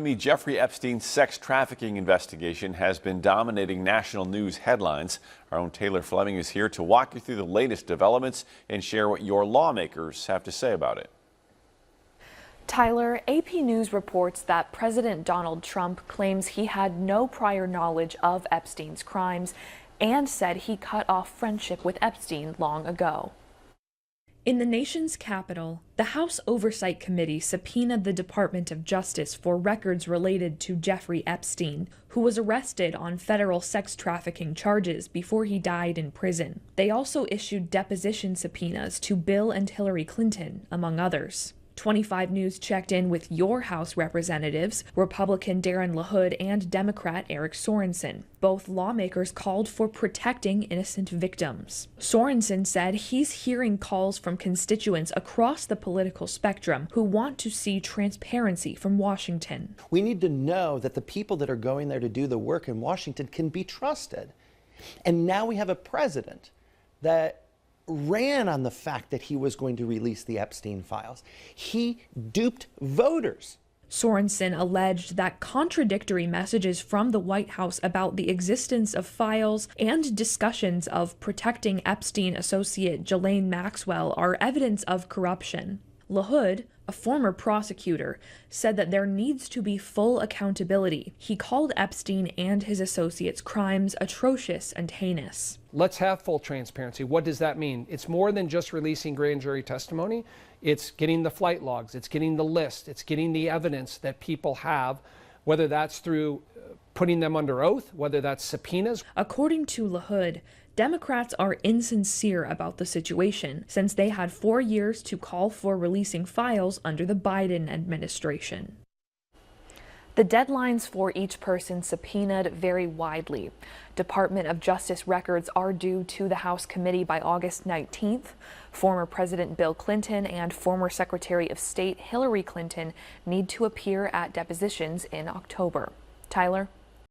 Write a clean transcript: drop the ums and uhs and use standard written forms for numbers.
The Jeffrey Epstein sex trafficking investigation has been dominating national news headlines. Our own Taylor Fleming is here to walk you through the latest developments and share what your lawmakers have to say about it. Tyler, AP News reports that President Donald Trump claims he had no prior knowledge of Epstein's crimes and said he cut off friendship with Epstein long ago. In the nation's capital, the House Oversight Committee subpoenaed the Department of Justice for records related to Jeffrey Epstein, who was arrested on federal sex trafficking charges before he died in prison. They also issued deposition subpoenas to Bill and Hillary Clinton, among others. 25 News checked in with your House representatives, Republican Darren LaHood and Democrat Eric Sorensen. Both lawmakers called for protecting innocent victims. Sorensen said he's hearing calls from constituents across the political spectrum who want to see transparency from Washington. We need to know that the people that are going there to do the work in Washington can be trusted. And now we have a president that ran on the fact that he was going to release the Epstein files. He duped voters. Sorensen alleged that contradictory messages from the White House about the existence of files and discussions of protecting Epstein associate Ghislaine Maxwell are evidence of corruption. LaHood, a former prosecutor, said that there needs to be full accountability. He called Epstein and his associates' crimes atrocious and heinous. Let's have full transparency. What does that mean? It's more than just releasing grand jury testimony. It's getting the flight logs, it's getting the list, it's getting the evidence that people have, whether that's through putting them under oath, whether that's subpoenas. According to LaHood, Democrats are insincere about the situation since they had 4 years to call for releasing files under the Biden administration. The deadlines for each person subpoenaed vary widely. Department of Justice records are due to the House committee by August 19th. Former President Bill Clinton and former Secretary of State Hillary Clinton need to appear at depositions in October. Tyler?